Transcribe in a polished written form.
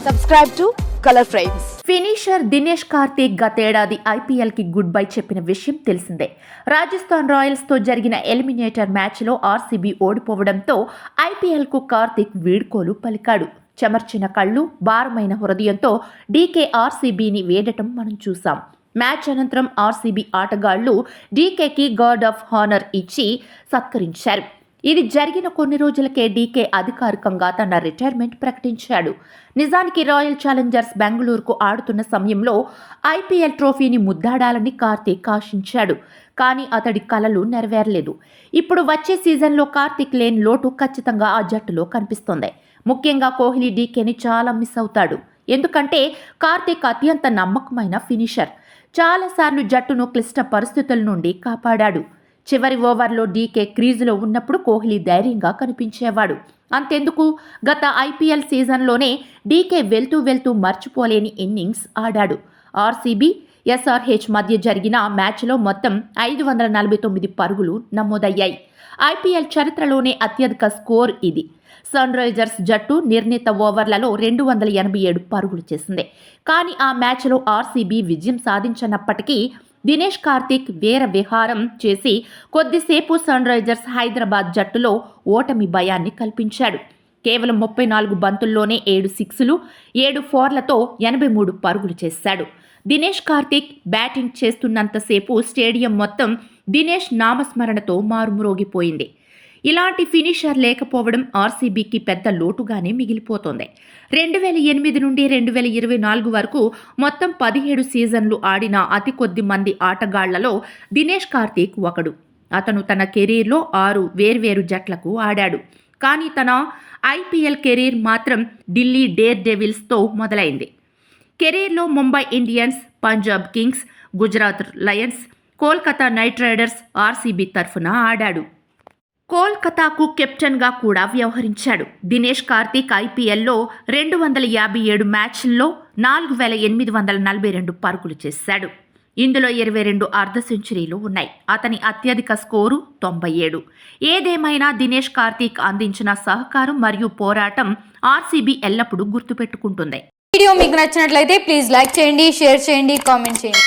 Subscribe to Color Frames. Finisher Dinesh Karthik గతేడాది ఐపీఎల్కి good bye చెప్పిన విషయం తెలిసిందే. రాజస్థాన్ రాయల్స్తో జరిగిన ఎలిమినేటర్ మ్యాచ్లో ఆర్సీబీ ఓడిపోవడంతో ఐపీఎల్కు కార్తీక్ వీడ్కోలు పలికాడు. చెమర్చిన కళ్ళు, భారమైన హృదయంతో డీకే ఆర్సీబీని వేడటం మనం చూసాం. మ్యాచ్ అనంతరం ఆర్సీబీ ఆటగాళ్లు డీకేకి గార్డ్ ఆఫ్ హానర్ ఇచ్చి సత్కరించారు. ఇది జరిగిన కొన్ని రోజులకే డీకే అధికారికంగా తన రిటైర్మెంట్ ప్రకటించాడు. నిజానికి రాయల్ ఛాలెంజర్స్ బెంగళూరుకు ఆడుతున్న సమయంలో ఐపీఎల్ ట్రోఫీని ముద్దాడాలని కార్తీక్ ఆశించాడు. కానీ అతడి కలలు నెరవేరలేదు. ఇప్పుడు వచ్చే సీజన్లో కార్తీక్ లేని లోటు ఖచ్చితంగా ఆ జట్టులో కనిపిస్తోంది. ముఖ్యంగా కోహ్లీ డీకేని చాలా మిస్ అవుతాడు. ఎందుకంటే కార్తీక్ అత్యంత నమ్మకమైన ఫినిషర్. చాలాసార్లు జట్టును క్లిష్ట పరిస్థితుల నుండి కాపాడాడు. చివరి ఓవర్లో డీకే క్రీజులో ఉన్నప్పుడు కోహ్లీ ధైర్యంగా కనిపించేవాడు. అంతెందుకు, గత ఐపీఎల్ సీజన్లోనే డీకే వెళ్తూ మర్చిపోలేని ఇన్నింగ్స్ ఆడాడు. ఆర్సీబీ, ఎస్ఆర్హెచ్ మధ్య జరిగిన మ్యాచ్లో మొత్తం 549 పరుగులు నమోదయ్యాయి. ఐపీఎల్ చరిత్రలోనే అత్యధిక స్కోర్ ఇది. సన్ రైజర్స్ జట్టు నిర్ణీత ఓవర్లలో 287 పరుగులు చేసింది. కానీ ఆ మ్యాచ్లో ఆర్సీబీ విజయం సాధించినప్పటికీ దినేష్ కార్తీక్ వీర విహారం చేసి కొద్దిసేపు సన్ రైజర్స్ హైదరాబాద్ జట్టులో ఓటమి భయాన్ని కల్పించాడు. కేవలం 34 బంతుల్లోనే 7 సిక్స్లు, 7 ఫోర్లతో 83 పరుగులు చేశాడు. దినేష్ కార్తీక్ బ్యాటింగ్ చేస్తున్నంతసేపు స్టేడియం మొత్తం దినేష్ నామస్మరణతో మారుమ్రోగిపోయింది. ఇలాంటి ఫినిషర్ లేకపోవడం ఆర్సీబీకి పెద్ద లోటుగానే మిగిలిపోతోంది. 2008 నుండి 2024 వరకు మొత్తం 17 సీజన్లు ఆడిన అతి కొద్ది మంది ఆటగాళ్లలో దినేష్ కార్తీక్ ఒకడు. అతను తన కెరీర్లో 6 వేర్వేరు జట్లకు ఆడాడు. కానీ తన ఐపీఎల్ కెరీర్ మాత్రం ఢిల్లీ డేర్ డెవిల్స్తో మొదలైంది. కెరీర్లో Mumbai Indians, Punjab Kings, Gujarat Lions, Kolkata night riders, RCB తరఫున ఆడాడు. కోల్కతాకు కెప్టెన్గా కూడా వ్యవహరించాడు. దినేష్ కార్తీక్ ఐపీఎల్లో 257 మ్యాచ్ల్లో 4842 పరుగులు చేశాడు. ఇందులో 22 అర్ధ సెంచరీలు ఉన్నాయి. అతని అత్యధిక స్కోరు 97. ఏదేమైనా దినేష్ కార్తీక్ అందించిన సహకారం మరియు పోరాటం ఆర్సీబీ ఎల్లప్పుడూ గుర్తుపెట్టుకుంటుంది. వీడియో మీకు నచ్చినట్లయితే ప్లీజ్ లైక్ చేయండి, షేర్ చేయండి, కామెంట్ చేయండి.